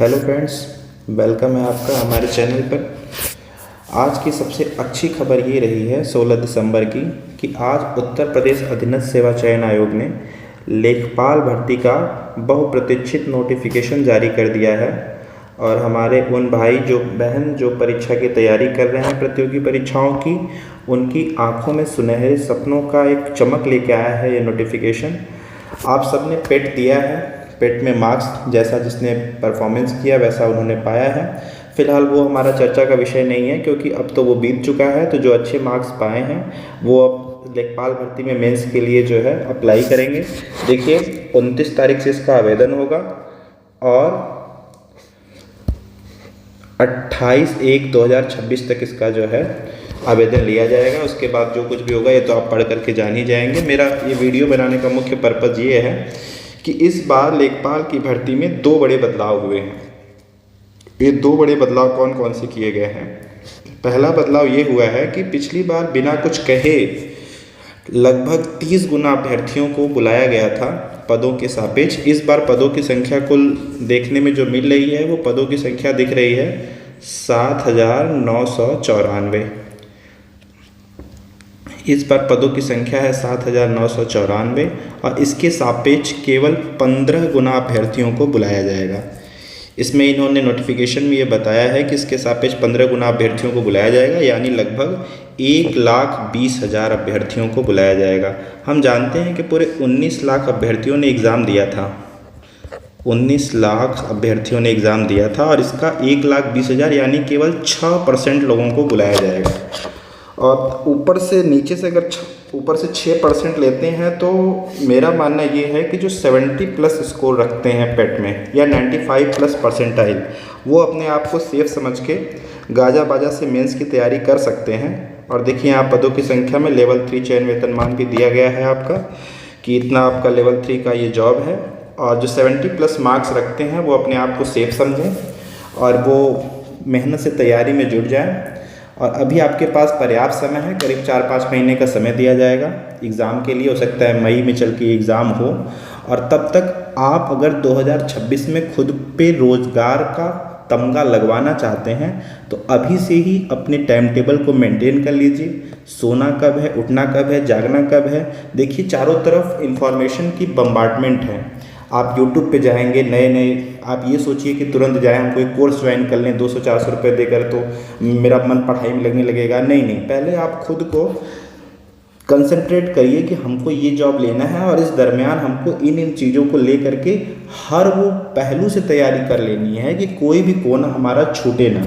Hello friends, welcome है आपका हमारे चैनल पर। आज की सबसे अच्छी खबर ये रही है 16 दिसंबर की कि आज उत्तर प्रदेश अधीनस्थ सेवा चयन आयोग ने लेखपाल भर्ती का बहुप्रतीक्षित नोटिफिकेशन जारी कर दिया है। और हमारे उन भाई बहन जो परीक्षा की तैयारी कर रहे हैं प्रतियोगी परीक्षाओं की, उनकी आंखों में सुनहरे सपनों का एक चमक लेके आया है ये नोटिफिकेशन। आप सबने पेट दिया है, पेट में मार्क्स जैसा जिसने परफॉर्मेंस किया वैसा उन्होंने पाया है। फ़िलहाल वो हमारा चर्चा का विषय नहीं है क्योंकि अब तो वो बीत चुका है। तो जो अच्छे मार्क्स पाए हैं वो अब लेखपाल भर्ती में मेंस के लिए जो है अप्लाई करेंगे। देखिए 29 तारीख से इसका आवेदन होगा और 28/1/2026 तक इसका जो है आवेदन लिया जाएगा। उसके बाद जो कुछ भी होगा ये तो आप पढ़ करके जान ही जाएंगे। मेरा ये वीडियो बनाने का मुख्य पर्पज़ ये है कि इस बार लेखपाल की भर्ती में दो बड़े बदलाव हुए हैं। ये दो बड़े बदलाव कौन कौन से किए गए हैं? पहला बदलाव ये हुआ है कि पिछली बार बिना कुछ कहे लगभग 30 गुना अभ्यर्थियों को बुलाया गया था पदों के सापेक्ष। इस बार पदों की संख्या कुल देखने में जो मिल रही है वो पदों की संख्या दिख रही है 7,994। इस बार पदों की संख्या है 7,994 और इसके सापेक्ष केवल 15 गुना अभ्यर्थियों को बुलाया जाएगा। इसमें इन्होंने नोटिफिकेशन में ये बताया है कि इसके सापेक्ष 15 गुना अभ्यर्थियों को बुलाया जाएगा, यानी लगभग 1,20,000 अभ्यर्थियों को बुलाया जाएगा। हम जानते हैं कि पूरे 19 लाख अभ्यर्थियों ने एग्ज़ाम दिया था। 19 लाख अभ्यर्थियों ने एग्ज़ाम दिया था और इसका 1,20,000 यानी केवल 6% लोगों को बुलाया जाएगा। और ऊपर से नीचे से अगर ऊपर से 6% लेते हैं तो मेरा मानना ये है कि जो 70+ स्कोर रखते हैं पेट में या 95+ परसेंटाइल, वो अपने आप को सेफ समझ के गाजा बाजा से मेंस की तैयारी कर सकते हैं। और देखिए यहाँ पदों की संख्या में लेवल 3 चयन वेतनमान भी दिया गया है आपका कि इतना आपका लेवल 3 का ये जॉब है। और जो 70+ मार्क्स रखते हैं वो अपने आप को सेफ समझें और वो मेहनत से तैयारी में जुट जाएँ। और अभी आपके पास पर्याप्त समय है, करीब 4-5 महीने का समय दिया जाएगा एग्ज़ाम के लिए। हो सकता है मई में चल के एग्ज़ाम हो और तब तक आप अगर 2026 में खुद पे रोज़गार का तमगा लगवाना चाहते हैं तो अभी से ही अपने टाइम टेबल को मेंटेन कर लीजिए। सोना कब है, उठना कब है, जागना कब है। देखिए चारों तरफ इंफॉर्मेशन की बम्बार्डमेंट है। आप YouTube पे जाएंगे नए आप ये सोचिए कि तुरंत जाएं हम कोई कोर्स ज्वाइन कर लें 200-400 रुपये देकर तो मेरा मन पढ़ाई में लगने लगेगा। नहीं, पहले आप खुद को कंसंट्रेट करिए कि हमको ये जॉब लेना है और इस दरमियान हमको इन चीज़ों को ले करके हर वो पहलू से तैयारी कर लेनी है कि कोई भी कोना हमारा छूटे ना।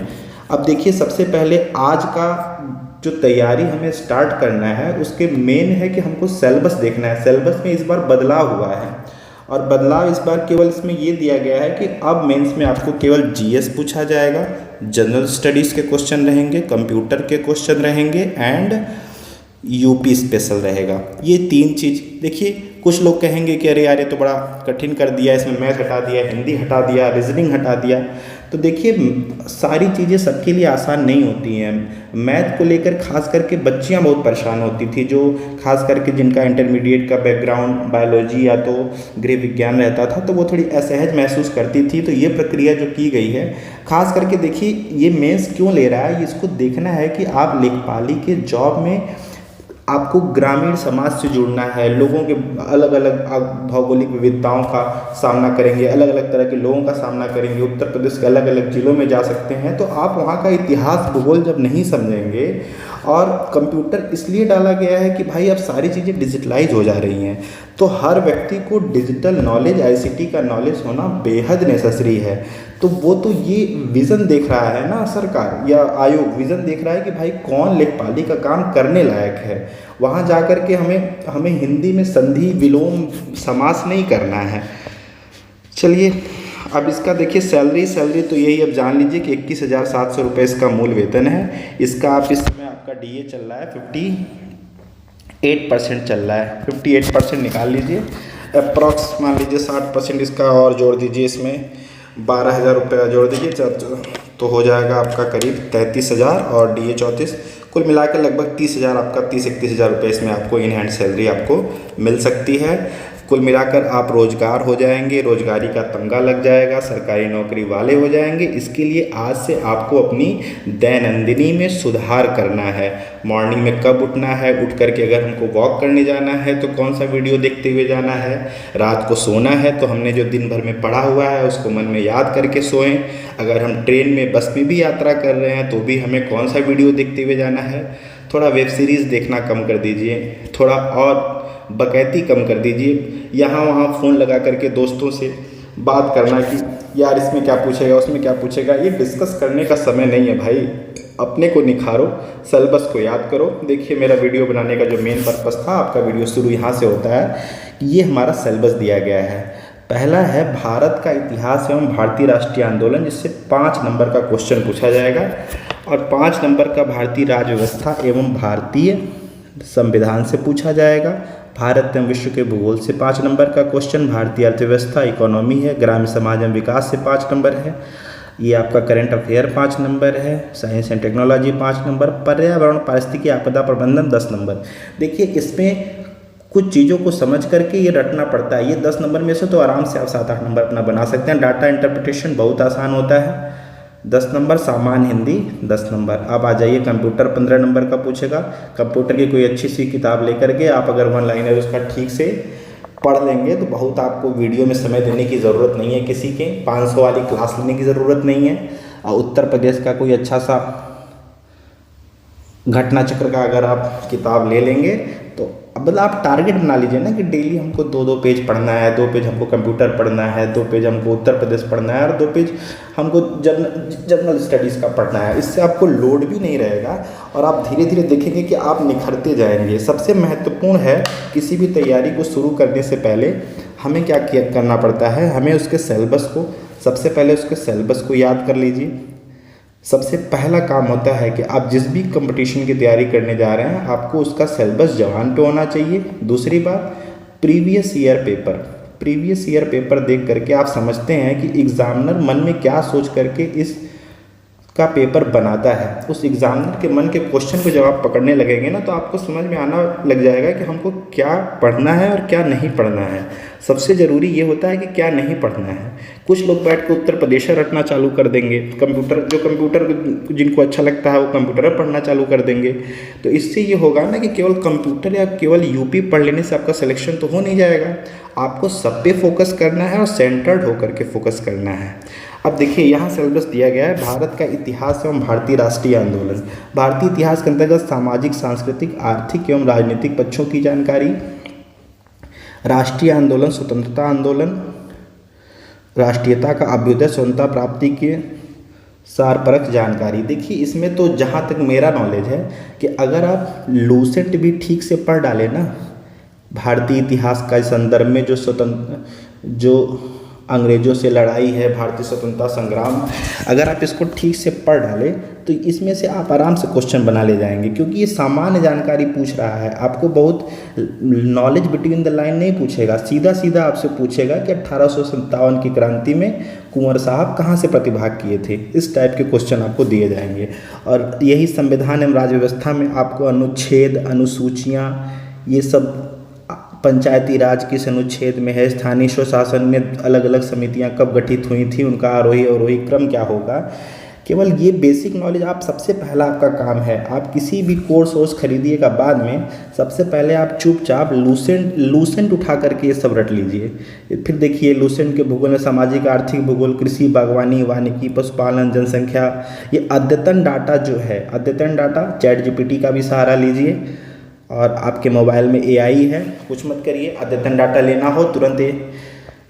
अब देखिए सबसे पहले आज का जो तैयारी हमें स्टार्ट करना है उसके मेन है कि हमको सिलेबस देखना है। सिलेबस में इस बार बदलाव हुआ है और बदलाव इस बार केवल इसमें ये दिया गया है कि अब मेंस में आपको केवल जीएस पूछा जाएगा, जनरल स्टडीज़ के क्वेश्चन रहेंगे, कंप्यूटर के क्वेश्चन रहेंगे एंड यूपी स्पेशल रहेगा। ये 3 चीज़। देखिए कुछ लोग कहेंगे कि अरे यार ये तो बड़ा कठिन कर दिया, इसमें मैथ हटा दिया, हिंदी हटा दिया, रीजनिंग हटा दिया। तो देखिए सारी चीज़ें सबके लिए आसान नहीं होती हैं। मैथ को लेकर खास करके बच्चियां बहुत परेशान होती थी, जो खास करके जिनका इंटरमीडिएट का बैकग्राउंड बायोलॉजी या तो गृह विज्ञान रहता था तो वो थोड़ी असहज महसूस करती थी। तो ये प्रक्रिया जो की गई है खास करके देखिए ये मेंस क्यों ले रहा है, इसको देखना है कि आप लेखपाली के जॉब में आपको ग्रामीण समाज से जुड़ना है, लोगों के अलग अलग भौगोलिक विविधताओं का सामना करेंगे, अलग अलग तरह के लोगों का सामना करेंगे। उत्तर प्रदेश के अलग अलग ज़िलों में जा सकते हैं तो आप वहाँ का इतिहास भूगोल जब नहीं समझेंगे। और कंप्यूटर इसलिए डाला गया है कि भाई अब सारी चीज़ें डिजिटलाइज हो जा रही हैं तो हर व्यक्ति को डिजिटल नॉलेज आईसीटी का नॉलेज होना बेहद नेसेसरी है। तो वो तो ये विज़न देख रहा है ना सरकार या आयोग, विज़न देख रहा है कि भाई कौन लेखपाली का काम करने लायक है। वहाँ जा कर के हमें हिंदी में संधि विलोम समास नहीं करना है। चलिए अब इसका देखिए सैलरी तो यही अब जान लीजिए कि 21,700 रुपये इसका मूल वेतन है। इसका आप इस समय आपका डीए चल रहा है 58% चल रहा है। 58% निकाल लीजिए, अप्रॉक्स मान लीजिए 60% इसका और जोड़ दीजिए, इसमें 12,000 रुपये जोड़ दीजिए तो हो जाएगा आपका करीब 33,000 और डीए 34, कुल मिलाकर लगभग 30,000 आपका 30-31,000 रुपये इसमें आपको इन हैंड सैलरी आपको मिल सकती है। कुल मिलाकर आप रोजगार हो जाएंगे, रोजगारी का तमगा लग जाएगा, सरकारी नौकरी वाले हो जाएंगे। इसके लिए आज से आपको अपनी दैनंदिनी में सुधार करना है। मॉर्निंग में कब उठना है, उठ करके अगर हमको वॉक करने जाना है तो कौन सा वीडियो देखते हुए जाना है, रात को सोना है तो हमने जो दिन भर में पढ़ा हुआ है उसको मन में याद करके सोएं। अगर हम ट्रेन में बस में भी यात्रा कर रहे हैं तो भी हमें कौन सा वीडियो देखते हुए जाना है। थोड़ा वेब सीरीज़ देखना कम कर दीजिए, थोड़ा और बकैती कम कर दीजिए। यहाँ वहाँ फ़ोन लगा करके दोस्तों से बात करना कि यार इसमें क्या पूछेगा, उसमें क्या पूछेगा, ये डिस्कस करने का समय नहीं है भाई। अपने को निखारो, सिलेबस को याद करो। देखिए मेरा वीडियो बनाने का जो मेन पर्पस था, आपका वीडियो शुरू यहाँ से होता है कि ये हमारा सिलेबस दिया गया है। पहला है भारत का इतिहास एवं भारतीय राष्ट्रीय आंदोलन, जिससे 5 नंबर का क्वेश्चन पूछा जाएगा। और 5 नंबर का भारतीय राज्य व्यवस्था एवं भारतीय संविधान से पूछा जाएगा। भारत एवं विश्व के भूगोल से 5 नंबर का क्वेश्चन, भारतीय अर्थव्यवस्था इकोनॉमी है, ग्रामीण समाज एवं विकास से 5 नंबर है, ये आपका करंट अफेयर 5 नंबर है, साइंस एंड टेक्नोलॉजी 5 नंबर, पर्यावरण पारिस्थितिकी आपदा प्रबंधन 10 नंबर। देखिए इसमें कुछ चीज़ों को समझ करके ये रटना पड़ता है। ये 10 नंबर में से तो आराम से आप 7-8 नंबर अपना बना सकते हैं। डाटा इंटरप्रिटेशन बहुत आसान होता है, 10 नंबर। सामान्य हिंदी 10 नंबर। अब आ जाइए कंप्यूटर 15 नंबर का पूछेगा। कंप्यूटर की कोई अच्छी सी किताब लेकर के आप अगर 1 लाइनर उसका ठीक से पढ़ लेंगे तो बहुत आपको वीडियो में समय देने की ज़रूरत नहीं है, किसी के 500 वाली क्लास लेने की ज़रूरत नहीं है। और उत्तर प्रदेश का कोई अच्छा सा घटना चक्र का अगर आप किताब ले लेंगे तो अब आप टारगेट बना लीजिए ना कि डेली हमको 2-2 पेज पढ़ना है, 2 पेज हमको कंप्यूटर पढ़ना है, 2 पेज हमको उत्तर प्रदेश पढ़ना है और 2 पेज हमको जनरल स्टडीज़ का पढ़ना है। इससे आपको लोड भी नहीं रहेगा और आप धीरे धीरे देखेंगे कि आप निखरते जाएंगे। सबसे महत्वपूर्ण है किसी भी तैयारी को शुरू करने से पहले हमें क्या करना पड़ता है, हमें उसके सिलेबस को सबसे पहले उसके सिलेबस को याद कर लीजिए। सबसे पहला काम होता है कि आप जिस भी कंपटीशन की तैयारी करने जा रहे हैं आपको उसका सिलेबस जवान पे होना चाहिए। दूसरी बात, प्रीवियस ईयर पेपर देख करके आप समझते हैं कि एग्जामिनर मन में क्या सोच करके इस का पेपर बनाता है। उस एग्जामिनर के मन के क्वेश्चन को जब आप पकड़ने लगेंगे ना तो आपको समझ में आना लग जाएगा कि हमको क्या पढ़ना है और क्या नहीं पढ़ना है। सबसे ज़रूरी ये होता है कि क्या नहीं पढ़ना है। कुछ लोग बैठ कर उत्तर प्रदेश रटना चालू कर देंगे, कंप्यूटर जिनको अच्छा लगता है वो कंप्यूटर पढ़ना चालू कर देंगे। तो इससे ये होगा ना कि केवल कंप्यूटर या केवल यूपी पढ़ लेने से आपका सिलेक्शन तो हो नहीं जाएगा। आपको सब पे फोकस करना है और सेंटर्ड होकर के फोकस करना है। अब देखिए यहाँ सिलेबस दिया गया है, भारत का इतिहास एवं भारतीय राष्ट्रीय आंदोलन। भारतीय इतिहास के अंतर्गत सामाजिक, सांस्कृतिक, आर्थिक एवं राजनीतिक पक्षों की जानकारी, राष्ट्रीय आंदोलन, स्वतंत्रता आंदोलन, राष्ट्रीयता का अभ्युदय, स्वतंत्रता प्राप्ति के सारपरक जानकारी। देखिए इसमें तो जहाँ तक मेरा नॉलेज है कि अगर आप लूसेंट भी ठीक से पढ़ डालें ना, भारतीय इतिहास का संदर्भ में जो अंग्रेजों से लड़ाई है, भारतीय स्वतंत्रता संग्राम, अगर आप इसको ठीक से पढ़ डालें तो इसमें से आप आराम से क्वेश्चन बना ले जाएंगे, क्योंकि ये सामान्य जानकारी पूछ रहा है। आपको बहुत नॉलेज बिटवीन द लाइन नहीं पूछेगा, सीधा सीधा आपसे पूछेगा कि 1857 की क्रांति में कुंवर साहब कहाँ से प्रतिभाग किए थे। इस टाइप के क्वेश्चन आपको दिए जाएंगे। और यही संविधान एवं राज्य व्यवस्था में आपको अनुच्छेद, अनुसूचियाँ, ये सब पंचायती राज किस अनुच्छेद में है, स्थानीय स्वशासन में अलग अलग समितियां कब गठित हुई थी, उनका आरोही अवरोही क्रम क्या होगा। केवल ये बेसिक नॉलेज आप सबसे पहला आपका काम है। आप किसी भी कोर्स खरीदिएगा बाद में, सबसे पहले आप चुपचाप लूसेंट उठा करके ये सब रट लीजिए। फिर देखिए लूसेंट के भूगोल में सामाजिक, आर्थिक भूगोल, कृषि, बागवानी, वानिकी, पशुपालन, जनसंख्या, ये अद्यतन डाटा जो है, अद्यतन डाटा चैट जीपीटी का भी सहारा लीजिए। और आपके मोबाइल में AI है, कुछ मत करिए, अद्यतन डाटा लेना हो तुरंत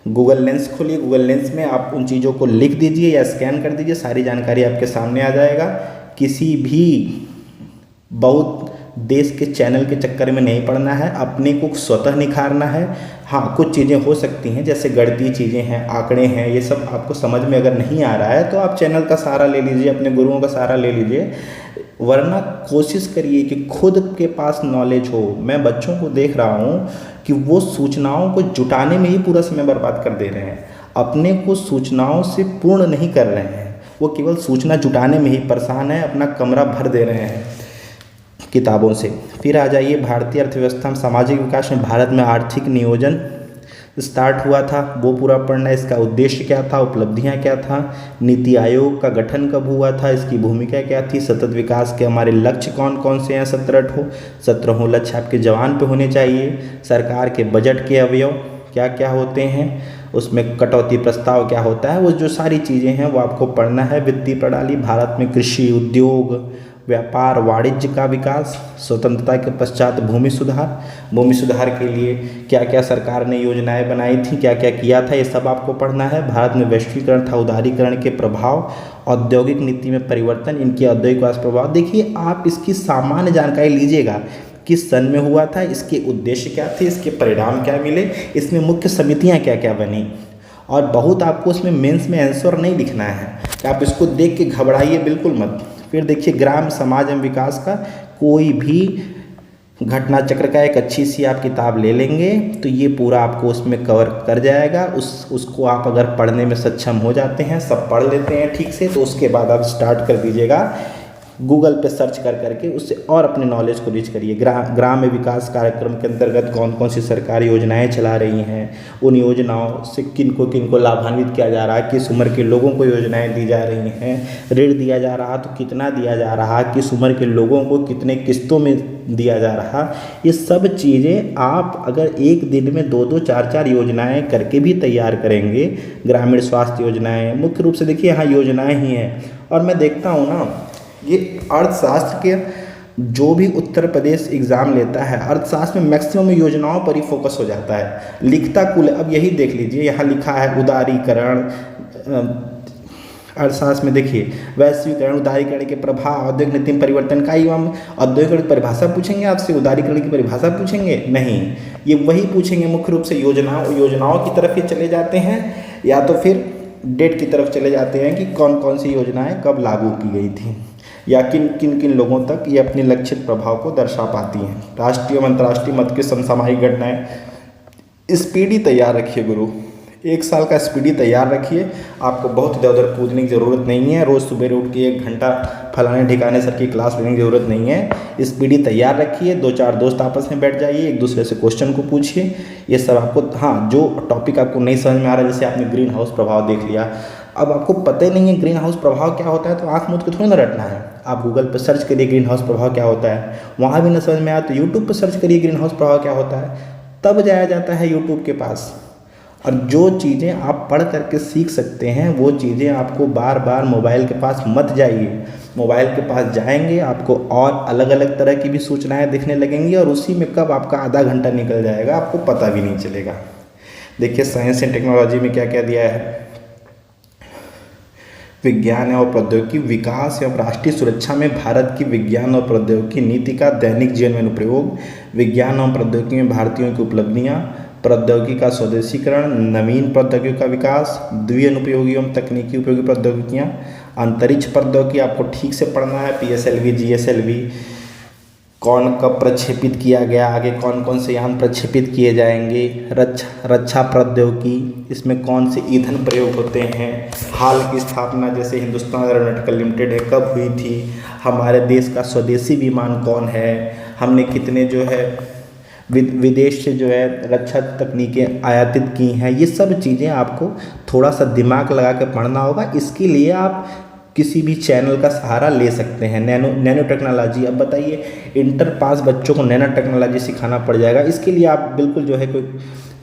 गूगल लेंस खोलिए, गूगल लेंस में आप उन चीज़ों को लिख दीजिए या स्कैन कर दीजिए, सारी जानकारी आपके सामने आ जाएगा। किसी भी बहुत देश के चैनल के चक्कर में नहीं पड़ना है, अपने को स्वतः निखारना है। हाँ, कुछ चीज़ें हो सकती हैं जैसे गणितीय चीज़ें हैं, आंकड़े हैं, ये सब आपको समझ में अगर नहीं आ रहा है तो आप चैनल का सहारा ले लीजिए, अपने गुरुओं का सहारा ले लीजिए। वरना कोशिश करिए कि खुद के पास नॉलेज हो। मैं बच्चों को देख रहा हूँ कि वो सूचनाओं को जुटाने में ही पूरा समय बर्बाद कर दे रहे हैं, अपने को सूचनाओं से पूर्ण नहीं कर रहे हैं। वो केवल सूचना जुटाने में ही परेशान है, अपना कमरा भर दे रहे हैं किताबों से। फिर आ जाइए भारतीय अर्थव्यवस्था में सामाजिक विकास में भारत में आर्थिक नियोजन स्टार्ट हुआ था वो पूरा पढ़ना है। इसका उद्देश्य क्या था, उपलब्धियां क्या था, नीति आयोग का गठन कब हुआ था, इसकी भूमिका क्या थी, सतत विकास के हमारे लक्ष्य कौन कौन से हैं, 17 लक्ष्य आपके जवान पे होने चाहिए, सरकार के बजट के अवयव क्या क्या होते हैं, उसमें कटौती प्रस्ताव क्या होता है, वो जो सारी चीज़ें हैं वो आपको पढ़ना है। वित्तीय प्रणाली, भारत में कृषि, उद्योग, व्यापार, वाणिज्य का विकास, स्वतंत्रता के पश्चात भूमि सुधार के लिए क्या क्या सरकार ने योजनाएं बनाई थी, क्या क्या किया था, ये सब आपको पढ़ना है। भारत में वैश्वीकरण था उदारीकरण के प्रभाव, औद्योगिक नीति में परिवर्तन, इनके औद्योगिक विकास प्रभाव। देखिए आप इसकी सामान्य जानकारी लीजिएगा, किस सन में हुआ था, इसके उद्देश्य क्या थे, इसके परिणाम क्या मिले, इसमें मुख्य समितियां क्या क्या बनी। और बहुत आपको उसमें मेंस में आंसर नहीं लिखना है कि आप इसको देख के घबराइए बिल्कुल मत। फिर देखिए ग्राम समाज एवं विकास का कोई भी घटना चक्र का एक अच्छी सी आप किताब ले लेंगे तो ये पूरा आपको उसमें कवर कर जाएगा। उसको आप अगर पढ़ने में सक्षम हो जाते हैं, सब पढ़ लेते हैं ठीक से, तो उसके बाद आप स्टार्ट कर दीजिएगा गूगल पे सर्च कर करके उससे और अपने नॉलेज को रीच करिए। ग्राम्य विकास कार्यक्रम के अंतर्गत कौन कौन सी सरकारी योजनाएं चला रही हैं, उन योजनाओं से किन को लाभान्वित किया जा रहा है, किस उम्र के लोगों को योजनाएं दी जा रही हैं, ऋण दिया जा रहा तो कितना दिया जा रहा, किस उम्र के लोगों को कितने किस्तों में दिया जा रहा। ये सब चीज़ें आप अगर एक दिन में 2-2, 4-4 योजनाएं करके भी तैयार करेंगे, ग्रामीण स्वास्थ्य योजनाएं, मुख्य रूप से देखिए यहाँ योजनाएं ही हैं। और मैं देखता हूँ ना, ये अर्थशास्त्र के जो भी उत्तर प्रदेश एग्ज़ाम लेता है, अर्थशास्त्र में मैक्सिमम योजनाओं पर ही फोकस हो जाता है, लिखता कुल। अब यही देख लीजिए, यहाँ लिखा है उदारीकरण, अर्थशास्त्र में देखिए वैश्वीकरण, उदारीकरण के प्रभाव, औद्योगिक नीति में परिवर्तन का एवं औद्योगिक की परिभाषा पूछेंगे आपसे, उदारीकरण की परिभाषा पूछेंगे नहीं, ये वही पूछेंगे मुख्य रूप से योजनाओं की तरफ ही चले जाते हैं, या तो फिर डेट की तरफ चले जाते हैं कि कौन कौन सी योजनाएं कब लागू की गई थी, या किन किन लोगों तक ये अपने लक्षित प्रभाव को दर्शा पाती हैं। राष्ट्रीय और अंतर्राष्ट्रीय मत की समसामयिक घटनाएं। स्पीडी तैयार रखिए गुरु, 1 साल का स्पीडी तैयार रखिए, आपको बहुत इधर उधर कूदने की ज़रूरत नहीं है, रोज़ सुबह उठ के 1 घंटा फलाने ठिकाने सर की क्लास लेने की ज़रूरत नहीं है। स्पीडी तैयार रखिए, 2-4 दोस्त आपस में बैठ जाइए, एक दूसरे से क्वेश्चन को पूछिए, ये सब आपको, हाँ जो टॉपिक आपको नहीं समझ में आ रहा है, जैसे आपने ग्रीन हाउस प्रभाव देख लिया, अब आपको पता ही नहीं है ग्रीन हाउस प्रभाव क्या होता है, तो आँख मूंद के थोड़ी ना रटना है। आप गूगल पर सर्च करिए ग्रीन हाउस प्रभाव क्या होता है, वहाँ भी ना समझ में आया तो यूट्यूब पर सर्च करिए ग्रीन हाउस प्रभाव क्या होता है, तब जाया जाता है यूट्यूब के पास। और जो चीज़ें आप पढ़ करके सीख सकते हैं वो चीज़ें आपको बार बार मोबाइल के पास मत जाइए, मोबाइल के पास जाएंगे आपको और अलग अलग तरह की भी सूचनाएं दिखने लगेंगी, और उसी में कब आपका आधा घंटा निकल जाएगा आपको पता भी नहीं चलेगा। देखिए साइंस एंड टेक्नोलॉजी में क्या क्या दिया है, विज्ञान और प्रौद्योगिकी विकास एवं राष्ट्रीय सुरक्षा में भारत की विज्ञान और प्रौद्योगिकी नीति का दैनिक जीवन में अनुप्रयोग, विज्ञान और प्रौद्योगिकी में भारतीयों की उपलब्धियां, प्रौद्योगिकी का स्वदेशीकरण, नवीन प्रौद्योगिकी का विकास, द्विअनुपयोगी एवं तकनीकी उपयोगी प्रौद्योगिकियां, अंतरिक्ष प्रौद्योगिकी आपको ठीक से पढ़ना है, PSLV GSLV कौन कब प्रक्षेपित किया गया, आगे कौन कौन से यान प्रक्षेपित किए जाएंगे, रक्षा प्रौद्योगिकी, इसमें कौन से ईंधन प्रयोग होते हैं, हाल की स्थापना जैसे हिंदुस्तान एरोनॉटिकल लिमिटेड है कब हुई थी, हमारे देश का स्वदेशी विमान कौन है, हमने कितने जो है विदेश से जो है रक्षा तकनीकें आयातित की हैं, ये सब चीज़ें आपको थोड़ा सा दिमाग लगा के पढ़ना होगा। इसके लिए आप किसी भी चैनल का सहारा ले सकते हैं। नैनो टेक्नोलॉजी, अब बताइए इंटर पास बच्चों को नैनो टेक्नोलॉजी सिखाना पड़ जाएगा, इसके लिए आप बिल्कुल जो है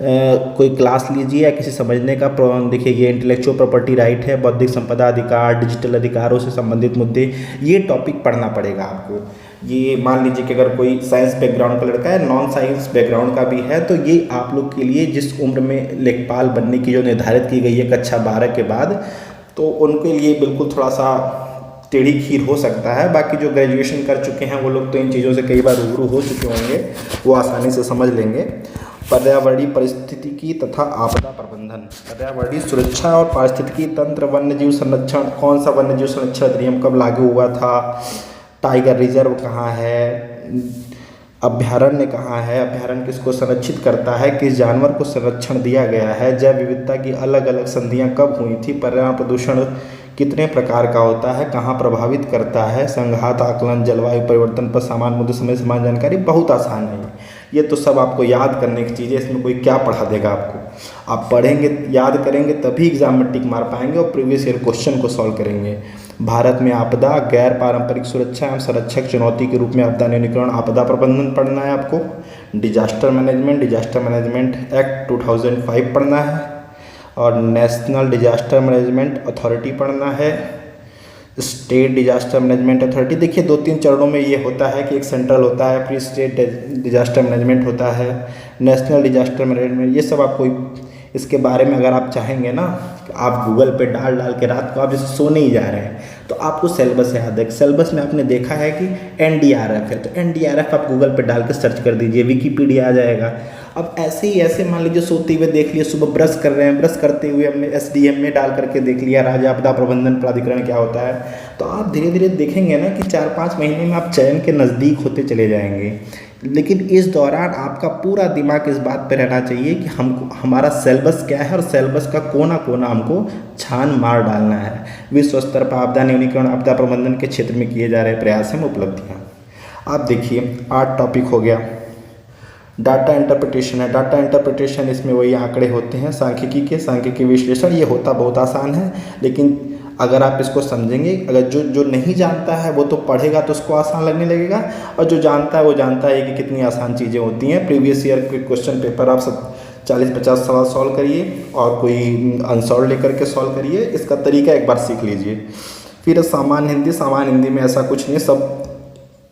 कोई क्लास लीजिए या किसी समझने का देखिए, ये इंटेलेक्चुअल प्रॉपर्टी राइट है, बौद्धिक संपदा अधिकार, डिजिटल अधिकारों से संबंधित मुद्दे, ये टॉपिक पढ़ना पड़ेगा आपको। ये मान लीजिए कि अगर कोई साइंस बैकग्राउंड का लड़का है, नॉन साइंस बैकग्राउंड का भी है, तो ये आप लोग के लिए जिस उम्र में लेखपाल बनने की जो निर्धारित की गई है कक्षा 12 के बाद, तो उनके लिए बिल्कुल थोड़ा सा टेढ़ी खीर हो सकता है। बाकी जो ग्रेजुएशन कर चुके हैं वो लोग तो इन चीज़ों से कई बार रूबरू हो चुके होंगे, वो आसानी से समझ लेंगे। पर्यावरणीय परिस्थितिकी तथा आपदा प्रबंधन, पर्यावरणीय सुरक्षा और पारिस्थितिकी तंत्र, वन्यजीव संरक्षण, कौन सा वन्यजीव संरक्षण अधिनियम कब लागू हुआ था, टाइगर रिजर्व कहाँ है, अभ्यारण्य कहाँ है, अभ्यारण्य किसको संरक्षित करता है, किस जानवर को संरक्षण दिया गया है, जैव विविधता की अलग अलग संधियाँ कब हुई थी, पर्यावरण प्रदूषण कितने प्रकार का होता है, कहाँ प्रभावित करता है, संघात आकलन, जलवायु परिवर्तन पर सामान्य मुद्दे समय समान जानकारी, बहुत आसान है। ये तो सब आपको याद करने की चीज़ें, इसमें कोई क्या पढ़ा देगा आपको। आप पढ़ेंगे, याद करेंगे, तभी एग्जाम में टिक मार पाएंगे और प्रीवियस ईयर क्वेश्चन को सॉल्व करेंगे। भारत में आपदा, गैर पारंपरिक सुरक्षा एवं संरक्षक चुनौती के रूप में आपदा न्यूनीकरण, आपदा प्रबंधन पढ़ना है आपको। डिजास्टर मैनेजमेंट एक्ट 2005 पढ़ना है और नेशनल डिजास्टर मैनेजमेंट अथॉरिटी पढ़ना है, स्टेट डिजास्टर मैनेजमेंट अथॉरिटी। देखिए 2-3 चरणों में ये होता है कि एक सेंट्रल होता है, फिर स्टेट डिजास्टर मैनेजमेंट होता है, नेशनल डिजास्टर मैनेजमेंट। ये सब आपको इसके बारे में अगर आप चाहेंगे ना, आप गूगल पे डाल के रात को आप जैसे सोने ही जा रहे हैं तो आपको सिलेबस याद है। सिलेबस में आपने देखा है कि एनडीआरएफ है, तो एनडीआरएफ आप गूगल पे डाल के सर्च कर दीजिए, विकीपीडिया आ जाएगा। अब ऐसे मान लीजिए सोते हुए देख लिया, सुबह ब्रश कर रहे हैं, ब्रश करते हुए हमने एसडीएम में डाल करके देख लिया राज्य आपदा प्रबंधन प्राधिकरण क्या होता है, तो आप धीरे धीरे देखेंगे ना कि 4-5 महीने में आप चयन के नज़दीक होते चले जाएंगे। लेकिन इस दौरान आपका पूरा दिमाग इस बात पर रहना चाहिए कि हमको हमारा सिलेबस क्या है और सिलेबस का कोना कोना हमको छान मार डालना है। विश्व स्तर पर आपदा न्यूनीकरण, आपदा प्रबंधन के क्षेत्र में किए जा रहे प्रयास में उपलब्धियाँ। आप देखिए 8 टॉपिक हो गया। डाटा इंटरप्रिटेशन है, डाटा इंटरप्रिटेशन इसमें वही आंकड़े होते हैं सांख्यिकी विश्लेषण। ये होता बहुत आसान है, लेकिन अगर आप इसको समझेंगे, अगर जो नहीं जानता है वो तो पढ़ेगा तो उसको आसान लगने लगेगा, और जो जानता है वो जानता है कि कितनी आसान चीज़ें होती हैं। प्रीवियस ईयर के क्वेश्चन पेपर आप सब 40-50 सवाल सॉल्व करिए और कोई आंसर लेकर के सॉल्व करिए। इसका तरीका एक बार सीख लीजिए। फिर सामान्य हिंदी में ऐसा कुछ नहीं, सब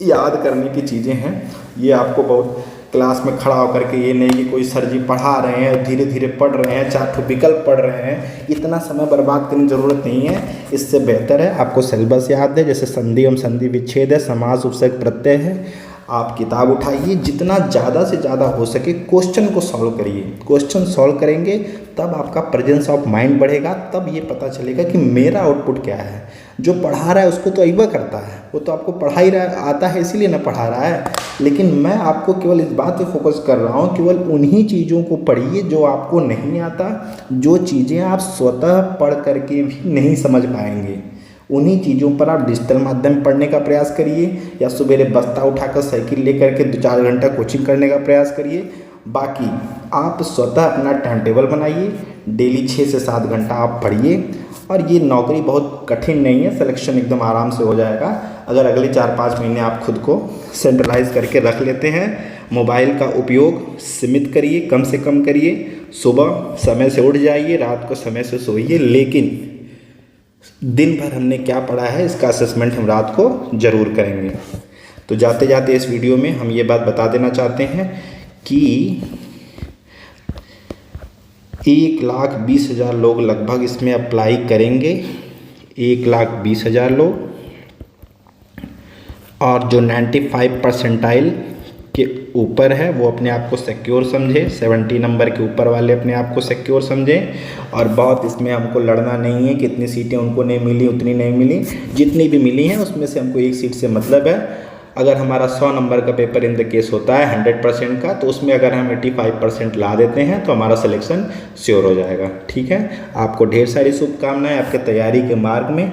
याद करने की चीज़ें हैं। ये आपको बहुत क्लास में खड़ा होकर के, ये नहीं कि कोई सर जी पढ़ा रहे हैं, धीरे धीरे पढ़ रहे हैं, 4 विकल्प पढ़ रहे हैं, इतना समय बर्बाद करने की ज़रूरत नहीं है। इससे बेहतर है आपको सिलेबस याद है, जैसे संधि एवं संधि विच्छेद है, समास उपसर्ग प्रत्यय है। आप किताब उठाइए, जितना ज़्यादा से ज़्यादा हो सके क्वेश्चन को सॉल्व करिए। क्वेश्चन सॉल्व करेंगे तब आपका प्रेजेंस ऑफ माइंड बढ़ेगा, तब ये पता चलेगा कि मेरा आउटपुट क्या है। जो पढ़ा रहा है उसको तो अइबा करता है, वो तो आपको पढ़ा ही रहा आता है इसीलिए ना पढ़ा रहा है। लेकिन मैं आपको केवल इस बात पे फोकस कर रहा हूँ, केवल उन्हीं चीज़ों को पढ़िए जो आपको नहीं आता, जो चीज़ें आप स्वतः पढ़ करके भी नहीं समझ पाएंगे। उन्हीं चीज़ों पर आप डिजिटल माध्यम पढ़ने का प्रयास करिए, या सवेरे बस्ता उठाकर साइकिल लेकर के 2-4 घंटा कोचिंग करने का प्रयास करिए। बाकी आप स्वतः अपना टाइम टेबल बनाइए, डेली 6 से 7 घंटा आप पढ़िए। और ये नौकरी बहुत कठिन नहीं है, सिलेक्शन एकदम आराम से हो जाएगा अगर अगले 4-5 महीने आप खुद को सेंट्रलाइज करके रख लेते हैं। मोबाइल का उपयोग सीमित करिए, कम से कम करिए। सुबह समय से उठ जाइए, रात को समय से सोइए, लेकिन दिन भर हमने क्या पढ़ा है इसका असेसमेंट हम रात को ज़रूर करेंगे। तो जाते जाते इस वीडियो में हम ये बात बता देना चाहते हैं कि 1,20,000 लोग लगभग इसमें अप्लाई करेंगे, 1,20,000 लोग। और जो 95% के ऊपर है वो अपने आप को सिक्योर समझे, 70 नंबर के ऊपर वाले अपने आप को सिक्योर समझें। और बहुत इसमें हमको लड़ना नहीं है, कितनी सीटें उनको नहीं मिली उतनी नहीं मिली, जितनी भी मिली हैं उसमें से हमको 1 सीट से मतलब है। अगर हमारा 100 नंबर का पेपर इन द केस होता है 100% का, तो उसमें अगर हम 85% ला देते हैं तो हमारा सिलेक्शन श्योर हो जाएगा। ठीक है, आपको ढेर सारी शुभकामनाएं आपके तैयारी के मार्ग में।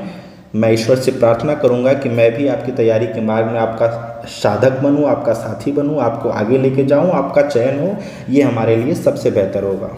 मैं ईश्वर से प्रार्थना करूंगा कि मैं भी आपकी तैयारी के मार्ग में आपका साधक बनूं, आपका साथी बनूं, आपको आगे लेके जाऊं, आपका चयन हो, ये हमारे लिए सबसे बेहतर होगा।